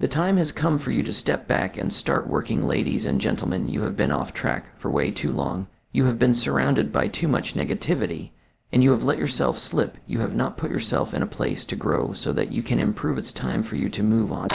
The time has come for you to step back and start working, ladies and gentlemen. You have been off track for way too long. You have been surrounded by too much negativity, and you have let yourself slip. You have not put yourself in a place to grow so that you can improve. It's time for you to move on.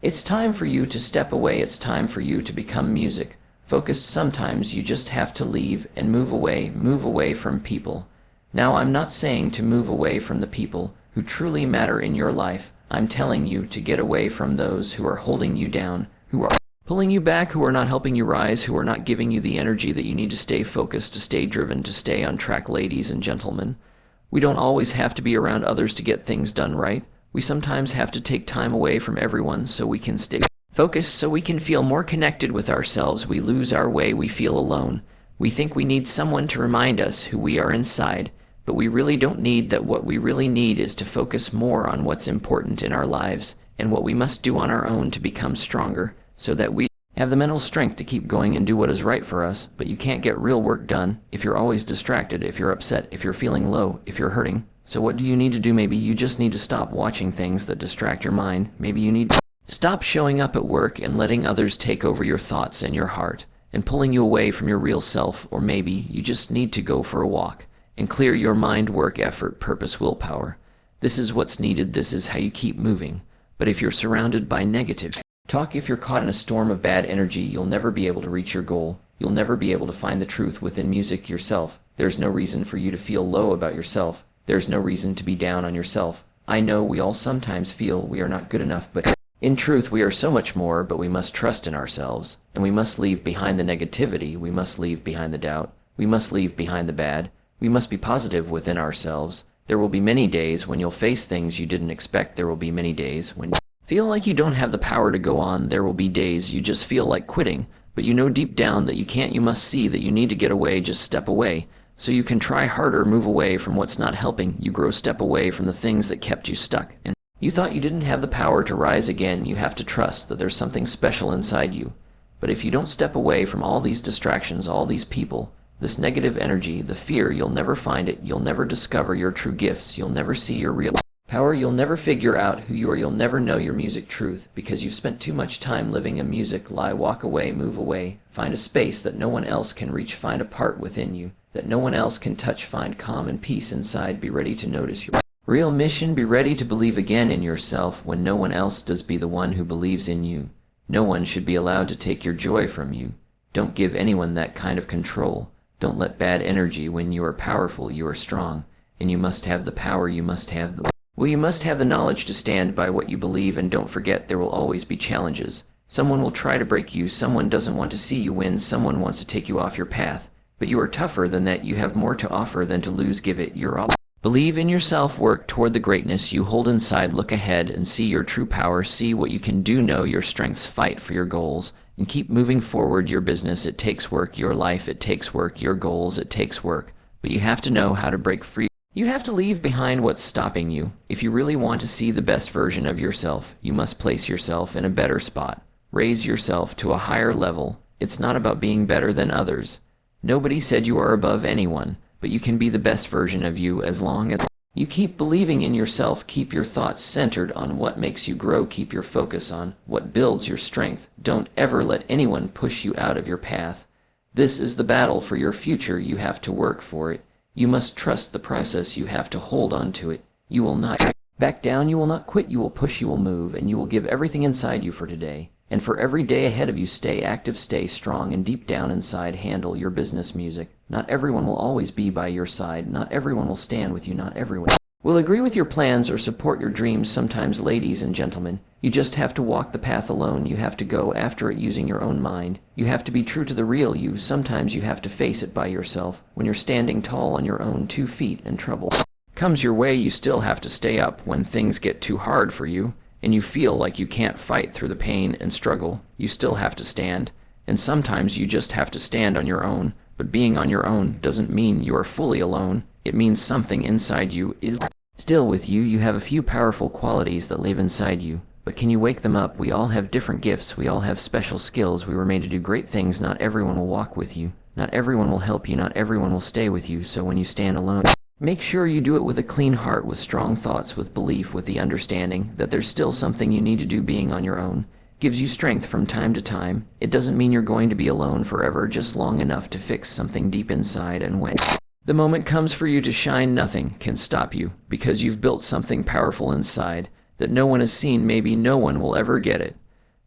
It's time for you to step away. It's time for you to become music. Focus. Sometimes you just have to leave and move away from people. Now, I'm not saying to move away from the people who truly matter in your life. I'm telling you to get away from those who are holding you down, who are pulling you back, who are not helping you rise, who are not giving you the energy that you need to stay focused, to stay driven, to stay on track. Ladies and gentlemen, we don't always have to be around others to get things done right. We sometimes have to take time away from everyone so we can stay focused, so we can feel more connected with ourselves. We lose our way. We feel alone. We think we need someone to remind us who we are inside. But we really don't need that. What we really need is to focus more on what's important in our lives and what we must do on our own to become stronger, so that we have the mental strength to keep going and do what is right for us. But you can't get real work done if you're always distracted, if you're upset, if you're feeling low, if you're hurting. So what do you need to do? Maybe you just need to stop watching things that distract your mind. Maybe you need to stop showing up at work and letting others take over your thoughts and your heart and pulling you away from your real self. Or maybe you just need to go for a walk and clear your mind. Work, effort, purpose, willpower. This is what's needed. This is how you keep moving. But if you're surrounded by negative talk, if you're caught in a storm of bad energy, you'll never be able to reach your goal. You'll never be able to find the truth within music yourself. There's no reason for you to feel low about yourself. There's no reason to be down on yourself. I know we all sometimes feel we are not good enough, but in truth we are so much more. But we must trust in ourselves, and we must leave behind the negativity. We must leave behind the doubt. We must leave behind the bad. We must be positive within ourselves. There will be many days when you'll face things you didn't expect. There will be many days when you feel like you don't have the power to go on. There will be days you just feel like quitting, but you know deep down that you can't. You must see that you need to get away. Just step away so you can try harder. Move away from what's not helping you grow. Step away from the things that kept you stuck, and you thought you didn't have the power to rise again. You have to trust that there's something special inside you. But if you don't step away from all these distractions, all these people, this negative energy, the fear, you'll never find it. You'll never discover your true gifts. You'll never see your real power. You'll never figure out who you are. You'll never know your music truth because you've spent too much time living a music lie. Walk away, move away. Find a space that no one else can reach. Find a part within you that no one else can touch. Find calm and peace inside. Be ready to notice your real mission. Be ready to believe again in yourself when no one else does. Be the one who believes in you. No one should be allowed to take your joy from you. Don't give anyone that kind of control. Don't let bad energy. When you are powerful, you are strong, and you must have the power. You must have the knowledge to stand by what you believe. And don't forget, there will always be challenges. Someone will try to break you. Someone doesn't want to see you win. Someone wants to take you off your path. But you are tougher than that. You have more to offer than to lose. Give it your all. Believe in yourself. Work toward the greatness you hold inside. Look ahead and see your true power. See what you can do. Know your strengths. Fight for your goals. And keep moving forward. Your business, it takes work. Your life, it takes work. Your goals, it takes work. But you have to know how to break free. You have to leave behind what's stopping you. If you really want to see the best version of yourself, you must place yourself in a better spot. Raise yourself to a higher level. It's not about being better than others. Nobody said you are above anyone, but you can be the best version of you as long as you keep believing in yourself. Keep your thoughts centered on what makes you grow. Keep your focus on what builds your strength. Don't ever let anyone push you out of your path. This is the battle for your future. You have to work for it. You must trust the process. You have to hold on to it. You will not back down. You will not quit. You will push. You will move. And you will give everything inside you for today. And for every day ahead of you, stay active, stay strong, and deep down inside, handle your business music. Not everyone will always be by your side. Not everyone will stand with you. Not everyone will agree with your plans or support your dreams. Sometimes, ladies and gentlemen, you just have to walk the path alone. You have to go after it using your own mind. You have to be true to the real you. Sometimes you have to face it by yourself. When you're standing tall on your own 2 feet and trouble comes your way, you still have to stay up. When things get too hard for you, and you feel like you can't fight through the pain and struggle, you still have to stand. And sometimes you just have to stand on your own. But being on your own doesn't mean you are fully alone. It means something inside you is still with you. You have a few powerful qualities that live inside you. But can you wake them up? We all have different gifts. We all have special skills. We were made to do great things. Not everyone will walk with you. Not everyone will help you. Not everyone will stay with you. So when you stand alone, make sure you do it with a clean heart, with strong thoughts, with belief, with the understanding that there's still something you need to do. Being on your own gives you strength from time to time. It doesn't mean you're going to be alone forever, just long enough to fix something deep inside, and when the moment comes for you to shine, nothing can stop you, because you've built something powerful inside that no one has seen. Maybe no one will ever get it.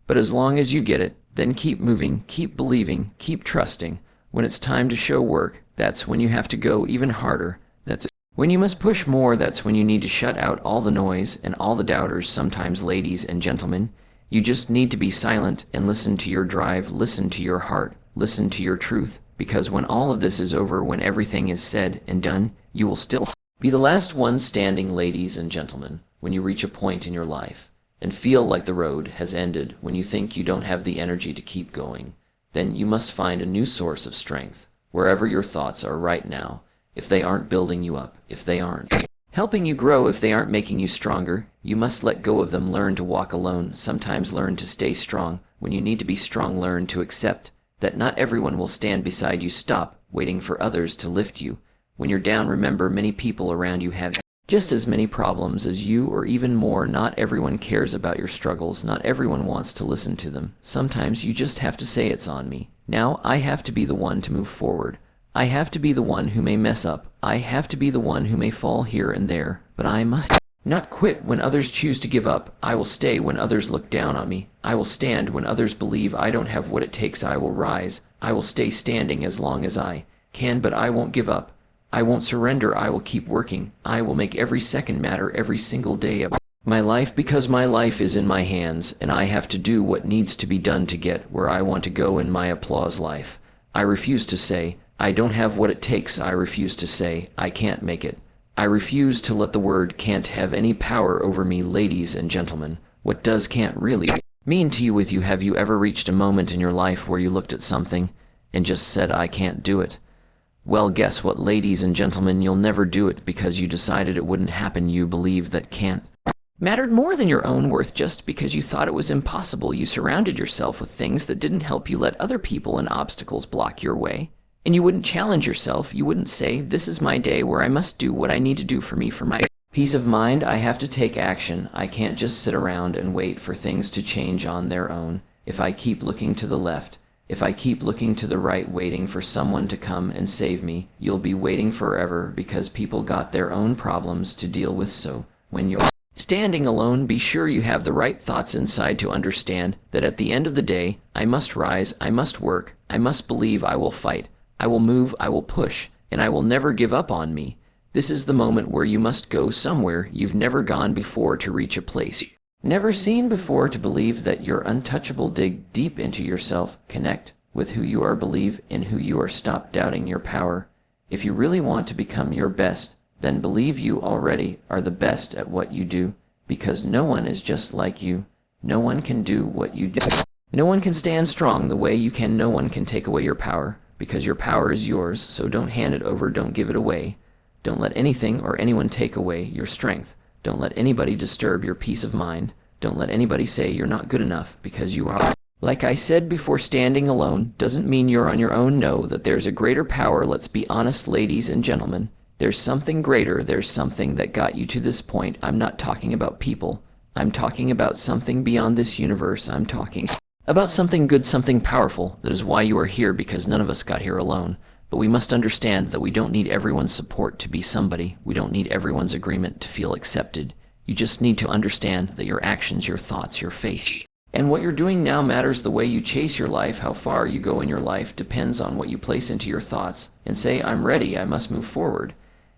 But as long as you get it, then keep moving, keep believing, keep trusting. When it's time to show work, that's when you have to go even harder. That's when you must push more. That's when you need to shut out all the noise and all the doubters. Sometimes, ladies and gentlemen, you just need to be silent and listen to your drive, listen to your heart, listen to your truth, because when all of this is over, when everything is said and done, you will still be the last one standing, ladies and gentlemen. When you reach a point in your life and feel like the road has ended, when you think you don't have the energy to keep going, then you must find a new source of strength, wherever your thoughts are right now. If they aren't building you up, if they aren't helping you grow, if they aren't making you stronger, you must let go of them. Learn to walk alone. Sometimes learn to stay strong. When you need to be strong, learn to accept that not everyone will stand beside you. Stop waiting for others to lift you. When you're down, remember many people around you have just as many problems as you, or even more. Not everyone cares about your struggles. Not everyone wants to listen to them. Sometimes you just have to say, it's on me. Now I have to be the one to move forward. I have to be the one who may mess up. I have to be the one who may fall here and there. But I must not quit when others choose to give up. I will stay when others look down on me. I will stand when others believe I don't have what it takes. I will rise. I will stay standing as long as I can, but I won't give up. I won't surrender. I will keep working. I will make every second matter, every single day of my life, because my life is in my hands, and I have to do what needs to be done to get where I want to go in my applause life. I refuse to say, I don't have what it takes. I refuse to say, I can't make it. I refuse to let the word can't have any power over me. Ladies and gentlemen, what does can't really mean to you? With you, have you ever reached a moment in your life where you looked at something and just said, I can't do it? Well, guess what, ladies and gentlemen, you'll never do it because you decided it wouldn't happen. You believed that can't mattered more than your own worth just because you thought it was impossible. You surrounded yourself with things that didn't help you. Let other people and obstacles block your way. And you wouldn't challenge yourself. You wouldn't say, this is my day where I must do what I need to do for me, for my peace of mind. I have to take action. I can't just sit around and wait for things to change on their own. If I keep looking to the left, if I keep looking to the right, waiting for someone to come and save me, you'll be waiting forever, because people got their own problems to deal with. So when you're standing alone, be sure you have the right thoughts inside to understand that at the end of the day, I must rise, I must work, I must believe, I will fight. I will move, I will push, and I will never give up on me. This is the moment where you must go somewhere you've never gone before to reach a place never seen before, to believe that you're untouchable. Dig deep into yourself, connect with who you are, believe in who you are, stop doubting your power. If you really want to become your best, then believe you already are the best at what you do, because no one is just like you. No one can do what you do. No one can stand strong the way you can. No one can take away your power, because your power is yours. So don't hand it over, don't give it away. Don't let anything or anyone take away your strength. Don't let anybody disturb your peace of mind. Don't let anybody say you're not good enough, because you are. Like I said before, standing alone doesn't mean you're on your own. Know that there's a greater power. Let's be honest, ladies and gentlemen. There's something greater. There's something that got you to this point. I'm not talking about people. I'm talking about something beyond this universe. I'm talking about something good, something powerful. That is why you are here, because none of us got here alone. But we must understand that we don't need everyone's support to be somebody. We don't need everyone's agreement to feel accepted. You just need to understand that your actions, your thoughts, your faith, and what you're doing now matters. The way you chase your life, how far you go in your life, depends on what you place into your thoughts and say, I'm ready, I must move forward.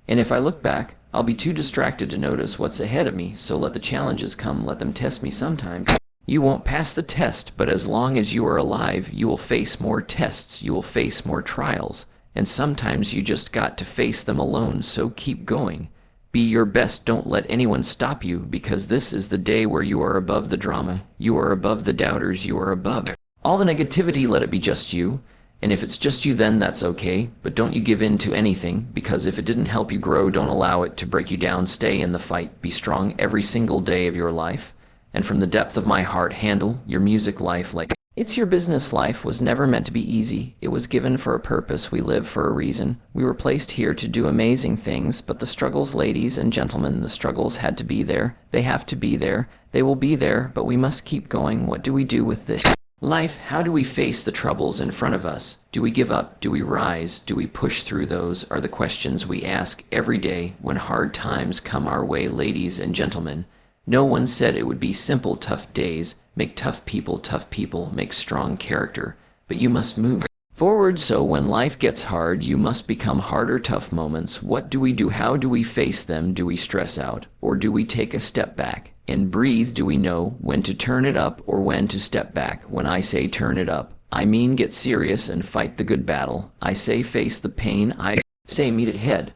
And if I look back, I'll be too distracted to notice what's ahead of me. So let the challenges come, let them test me. Sometimes you won't pass the test, but as long as you are alive, you will face more tests, you will face more trials. And sometimes you just got to face them alone, so keep going. Be your best, don't let anyone stop you, because this is the day where you are above the drama, you are above the doubters, you are above all the negativity. Let it be just you. And if it's just you, then that's okay, but don't you give in to anything, because if it didn't help you grow, don't allow it to break you down. Stay in the fight, be strong every single day of your life. And from the depth of my heart, handle your music life like It's your business. Life was never meant to be easy. It was given for a purpose. We live for a reason. We were placed here to do amazing things, but the struggles, ladies and gentlemen, the struggles had to be there. They have to be there. They will be there, but we must keep going. What do we do with this life? How do we face the troubles in front of us? Do we give up? Do we rise? Do we push through? Those are the questions we ask every day when hard times come our way, ladies and gentlemen. No one said it would be simple. Tough days make tough people make strong character. But you must move forward, so when life gets hard, you must become harder. Tough moments, what do we do? How do we face them? Do we stress out, or do we take a step back and breathe? Do we know when to turn it up or when to step back? When I say turn it up, I mean get serious and fight the good battle. I say face the pain. I say meet it head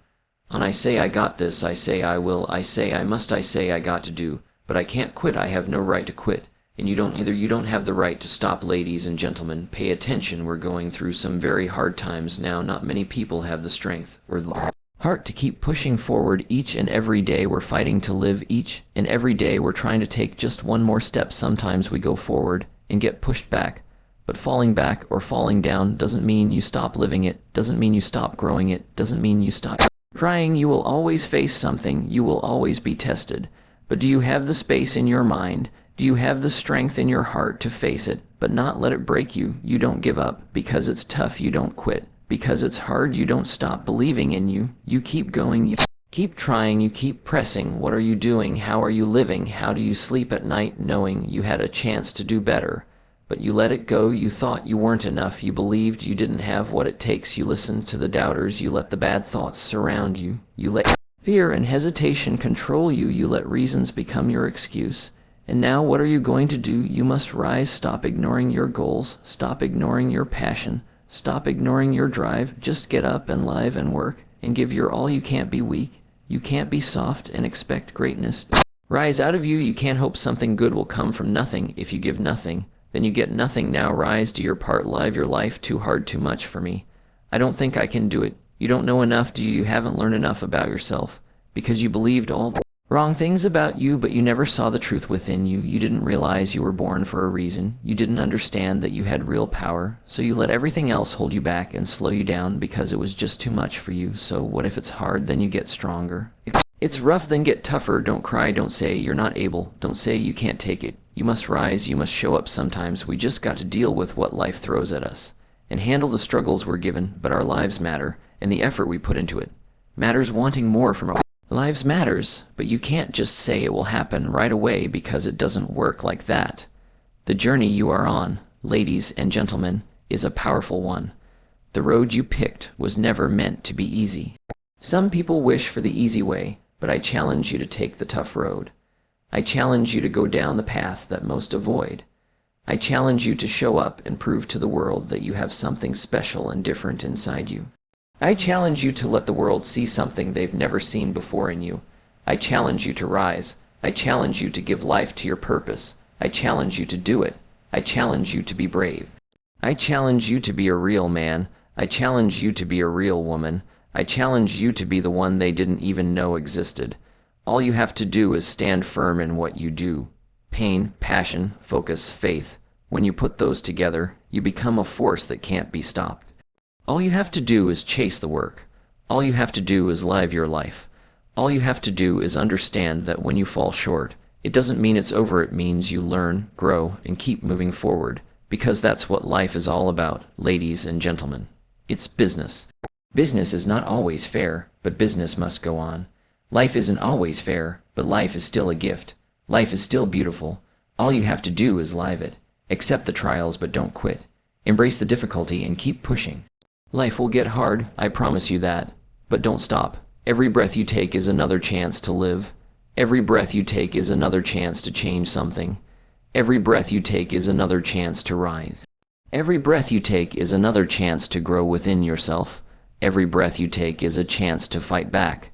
on. I say I got this. I say I will. I say I must. I say I got to do. But I can't quit. I have no right to quit. And you don't either. You don't have the right to stop. Ladies and gentlemen, pay attention. We're going through some very hard times now. Not many people have the strength or the heart to keep pushing forward. Each and every day we're fighting to live. Each and every day we're trying to take just one more step. Sometimes we go forward and get pushed back. But falling back or falling down doesn't mean you stop living it, doesn't mean you stop growing it, doesn't mean you stop trying. You will always face something. You will always be tested. But do you have the space in your mind? Do you have the strength in your heart to face it, but not let it break you? You don't give up. Because it's tough, you don't quit. Because it's hard, you don't stop believing in you. You keep going, you keep trying, you keep pressing. What are you doing? How are you living? How do you sleep at night knowing you had a chance to do better? But you let it go. You thought you weren't enough. You believed you didn't have what it takes. You listened to the doubters. You let the bad thoughts surround you. You let fear and hesitation control you. You let reasons become your excuse. And now what are you going to do? You must rise. Stop ignoring your goals. Stop ignoring your passion. Stop ignoring your drive. Just get up and live and work and give your all. You can't be weak. You can't be soft and expect greatness. Rise out of you. You can't hope something good will come from nothing. If you give nothing, then you get nothing. Now rise, do your part, live your life. Too hard, too much for me. I don't think I can do it. You don't know enough, do you? You haven't learned enough about yourself because you believed all the wrong things about you, but you never saw the truth within you. You didn't realize you were born for a reason. You didn't understand that you had real power, so you let everything else hold you back and slow you down because it was just too much for you. So what if it's hard? Then you get stronger. It's rough, then get tougher. Don't cry, don't say you're not able. Don't say you can't take it. You must rise, you must show up. Sometimes we just got to deal with what life throws at us and handle the struggles we're given, but our lives matter, and the effort we put into it matters. Wanting more from our lives matters, but you can't just say it will happen right away because it doesn't work like that. The journey you are on, ladies and gentlemen, is a powerful one. The road you picked was never meant to be easy. Some people wish for the easy way, but I challenge you to take the tough road. I challenge you to go down the path that most avoid. I challenge you to show up and prove to the world that you have something special and different inside you. I challenge you to let the world see something they've never seen before in you. I challenge you to rise. I challenge you to give life to your purpose. I challenge you to do it. I challenge you to be brave. I challenge you to be a real man. I challenge you to be a real woman. I challenge you to be the one they didn't even know existed. All you have to do is stand firm in what you do. Pain, passion, focus, faith. When you put those together, you become a force that can't be stopped. All you have to do is chase the work. All you have to do is live your life. All you have to do is understand that when you fall short, it doesn't mean it's over. It means you learn, grow, and keep moving forward, because that's what life is all about, ladies and gentlemen. It's business. Business is not always fair, but business must go on. Life isn't always fair, but life is still a gift. Life is still beautiful. All you have to do is live it. Accept the trials, but don't quit. Embrace the difficulty and keep pushing. Life will get hard, I promise you that. But don't stop. Every breath you take is another chance to live. Every breath you take is another chance to change something. Every breath you take is another chance to rise. Every breath you take is another chance to grow within yourself. Every breath you take is a chance to fight back.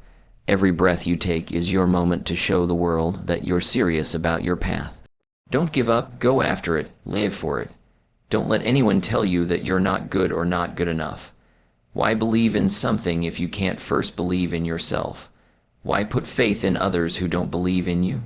Every breath you take is your moment to show the world that you're serious about your path. Don't give up, go after it, live for it. Don't let anyone tell you that you're not good or not good enough. Why believe in something if you can't first believe in yourself? Why put faith in others who don't believe in you?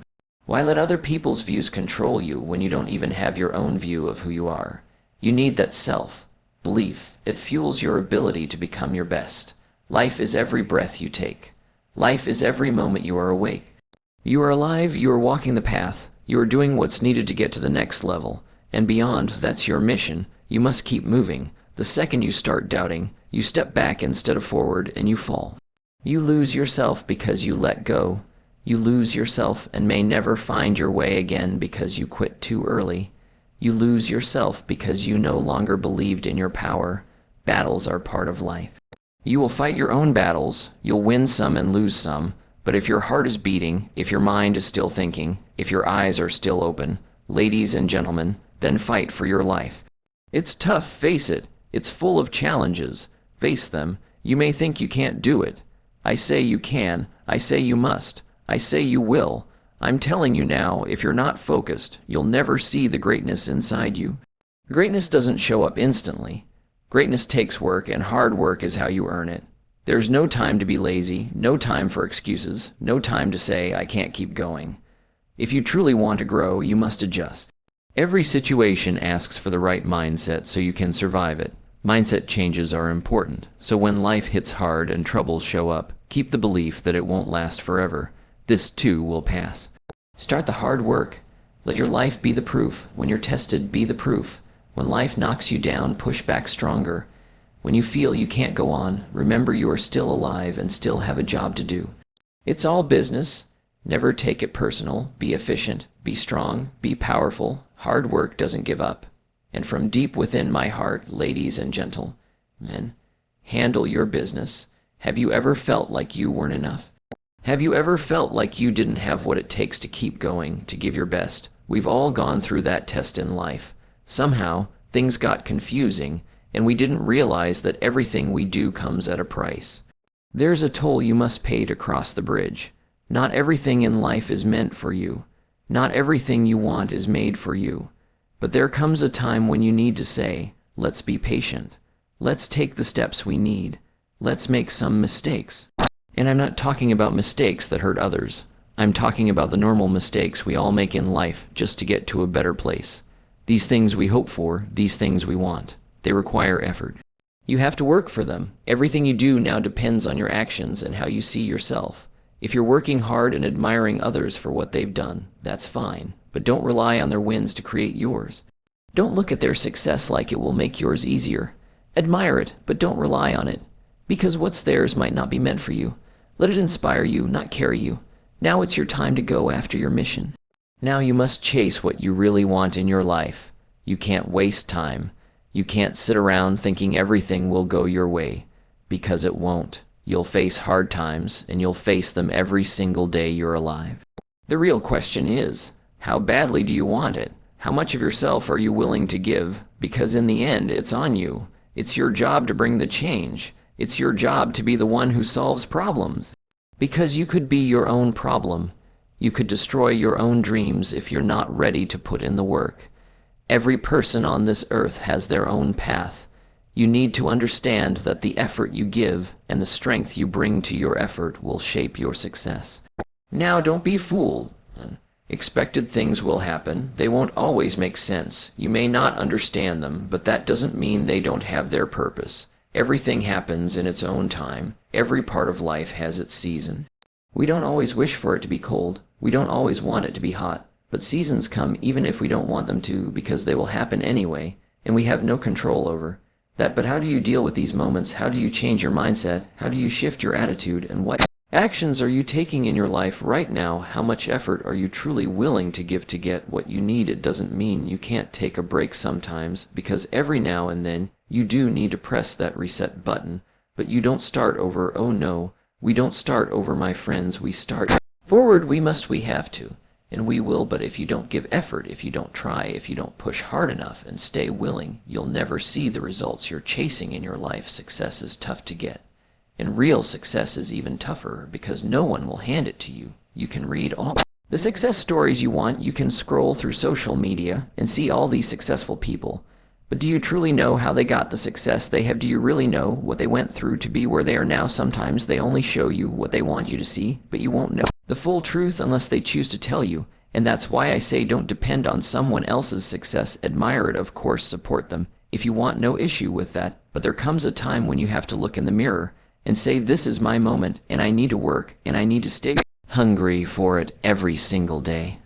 Why let other people's views control you when you don't even have your own view of who you are? You need that self-belief. It fuels your ability to become your best. Life is every breath you take. Life is every moment you are awake. You are alive, you are walking the path, you are doing what's needed to get to the next level. And beyond, that's your mission. You must keep moving. The second you start doubting, you step back instead of forward and you fall. You lose yourself because you let go. You lose yourself and may never find your way again because you quit too early. You lose yourself because you no longer believed in your power. Battles are part of life. You will fight your own battles. You'll win some and lose some. But if your heart is beating, if your mind is still thinking, if your eyes are still open, ladies and gentlemen, then fight for your life. It's tough, face it. It's full of challenges. Face them. You may think you can't do it. I say you can. I say you must. I say you will. I'm telling you now, if you're not focused, you'll never see the greatness inside you. Greatness doesn't show up instantly. Greatness takes work, and hard work is how you earn it. There's no time to be lazy, no time for excuses, no time to say, I can't keep going. If you truly want to grow, you must adjust. Every situation asks for the right mindset so you can survive it. Mindset changes are important, so when life hits hard and troubles show up, keep the belief that it won't last forever. This too will pass. Start the hard work. Let your life be the proof. When you're tested, be the proof. When life knocks you down, push back stronger. When you feel you can't go on, remember you are still alive and still have a job to do. It's all business. Never take it personal. Be efficient. Be strong. Be powerful. Hard work doesn't give up. And from deep within my heart, ladies and gentlemen, handle your business. Have you ever felt like you weren't enough? Have you ever felt like you didn't have what it takes to keep going, to give your best? We've all gone through that test in life. Somehow, things got confusing, and we didn't realize that everything we do comes at a price. There's a toll you must pay to cross the bridge. Not everything in life is meant for you. Not everything you want is made for you. But there comes a time when you need to say, let's be patient. Let's take the steps we need. Let's make some mistakes. And I'm not talking about mistakes that hurt others. I'm talking about the normal mistakes we all make in life just to get to a better place. These things we hope for, these things we want. They require effort. You have to work for them. Everything you do now depends on your actions and how you see yourself. If you're working hard and admiring others for what they've done, that's fine. But don't rely on their wins to create yours. Don't look at their success like it will make yours easier. Admire it, but don't rely on it. Because what's theirs might not be meant for you. Let it inspire you, not carry you. Now it's your time to go after your mission. Now you must chase what you really want in your life. You can't waste time. You can't sit around thinking everything will go your way, because it won't. You'll face hard times, and you'll face them every single day you're alive. The real question is, how badly do you want it? How much of yourself are you willing to give? Because in the end, it's on you. It's your job to bring the change. It's your job to be the one who solves problems. Because you could be your own problem. You could destroy your own dreams if you're not ready to put in the work. Every person on this earth has their own path. You need to understand that the effort you give and the strength you bring to your effort will shape your success. Now don't be fooled. Expected things will happen. They won't always make sense. You may not understand them, but that doesn't mean they don't have their purpose. Everything happens in its own time. Every part of life has its season. We don't always wish for it to be cold. We don't always want it to be hot. But seasons come even if we don't want them to, because they will happen anyway, and we have no control over that. But how do you deal with these moments? How do you change your mindset? How do you shift your attitude? And what actions are you taking in your life right now? How much effort are you truly willing to give to get what you need? It doesn't mean you can't take a break sometimes, because every now and then you do need to press that reset button. But you don't start over. Oh no, we don't start over, my friends. We start forward. We have to. And we will, but if you don't give effort, if you don't try, if you don't push hard enough and stay willing, you'll never see the results you're chasing in your life. Success is tough to get. And real success is even tougher because no one will hand it to you. You can read all the success stories you want. You can scroll through social media and see all these successful people. But do you truly know how they got the success they have? Do you really know what they went through to be where they are now? Sometimes they only show you what they want you to see, but you won't know the full truth unless they choose to tell you. And that's why I say don't depend on someone else's success. Admire it, of course, support them if you want, no issue with that. But there comes a time when you have to look in the mirror and say, this is my moment, and I need to work, and I need to stay hungry for it every single day.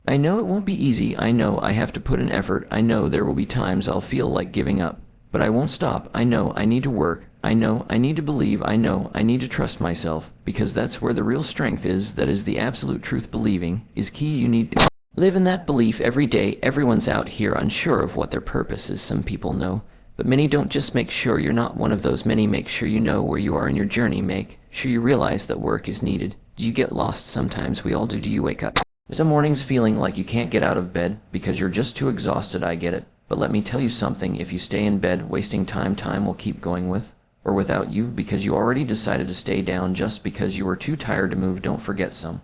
I know it won't be easy. I know I have to put in effort. I know there will be times I'll feel like giving up. But I won't stop. I know I need to work. I know I need to believe. I know I need to trust myself, because that's where the real strength is. That is the absolute truth. Believing is key. You need to live in that belief every day. Everyone's out here unsure of what their purpose is. Some people know, but many don't. Just make sure you're not one of those many. Make sure you know where you are in your journey. Make sure you realize that work is needed. Do you get lost sometimes? We all do. Do you wake up some mornings feeling like you can't get out of bed because you're just too exhausted? I get it. But let me tell you something, if you stay in bed wasting time will keep going with or without you, because you already decided to stay down just because you were too tired to move. Don't forget someone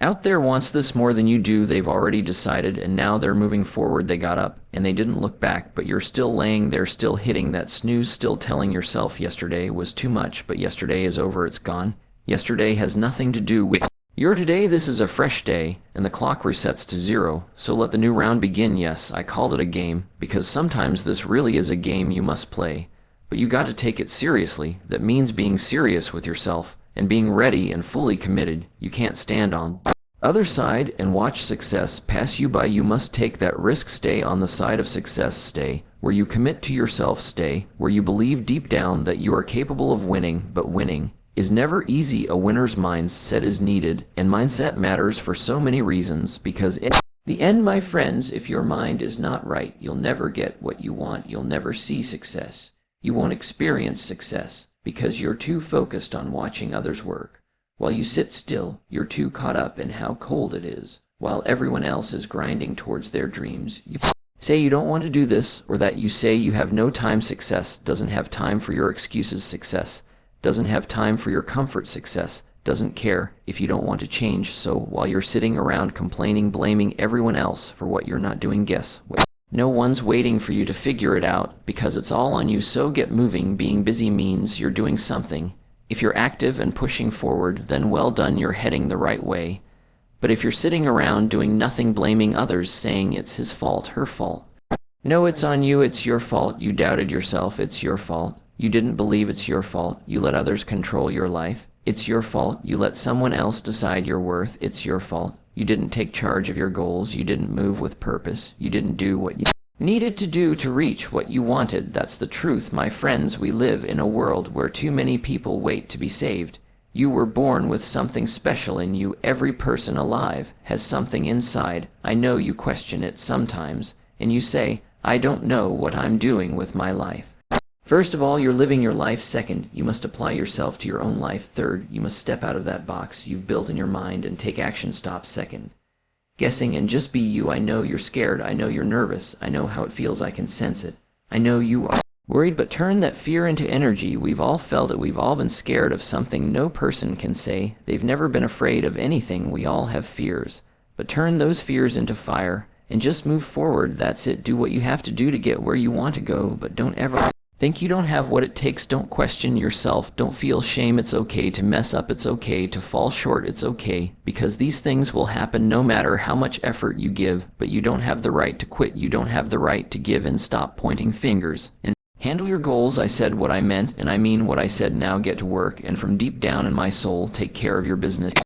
out there wants this more than you do. They've already decided, and now they're moving forward. They got up and they didn't look back, but you're still laying there, still hitting that snooze, still telling yourself yesterday was too much, but yesterday is over. It's gone. Yesterday has nothing to do with your today. This is a fresh day, and the clock resets to 0, so let the new round begin. Yes, I called it a game, because sometimes this really is a game you must play. But you got to take it seriously. That means being serious with yourself, and being ready and fully committed. You can't stand on the other side and watch success pass you by. You must take that risk. Stay on the side of success. Stay where you commit to yourself. Stay where you believe deep down that you are capable of winning. But winning is never easy. A winner's mindset is needed, and mindset matters for so many reasons, because in the end, my friends, if your mind is not right, you'll never get what you want. You'll never see success. You won't experience success because you're too focused on watching others work. While you sit still, you're too caught up in how cold it is, while everyone else is grinding towards their dreams. You say you don't want to do this or that. You say you have no time. Success doesn't have time for your excuses. Success doesn't have time for your comfort. Success doesn't care if you don't want to change. So while you're sitting around complaining, blaming everyone else for what you're not doing, guess what? No one's waiting for you to figure it out, because it's all on you. So get moving. Being busy means you're doing something. If you're active and pushing forward, then well done, you're heading the right way. But if you're sitting around doing nothing, blaming others, saying it's his fault, her fault, no, it's on you. It's your fault. You doubted yourself. It's your fault. You didn't believe. It's your fault. You let others control your life. It's your fault. You let someone else decide your worth. It's your fault. You didn't take charge of your goals. You didn't move with purpose. You didn't do what you needed to do to reach what you wanted. That's the truth, my friends. We live in a world where too many people wait to be saved. You were born with something special in you. Every person alive has something inside. I know you question it sometimes, and you say, I don't know what I'm doing with my life. First of all, you're living your life. Second, you must apply yourself to your own life. Third, you must step out of that box you've built in your mind and take action. Stop second guessing and just be you. I know you're scared. I know you're nervous. I know how it feels. I can sense it. I know you are worried, but turn that fear into energy. We've all felt it. We've all been scared of something. No person can say they've never been afraid of anything. We all have fears, but turn those fears into fire and just move forward. That's it. Do what you have to do to get where you want to go, but don't ever think you don't have what it takes. Don't question yourself. Don't feel shame. It's okay to mess up. It's okay to fall short. It's okay, because these things will happen no matter how much effort you give. But you don't have the right to quit. You don't have the right to give in. Stop pointing fingers and handle your goals. I said what I meant, and I mean what I said. Now get to work, and from deep down in my soul, take care of your business.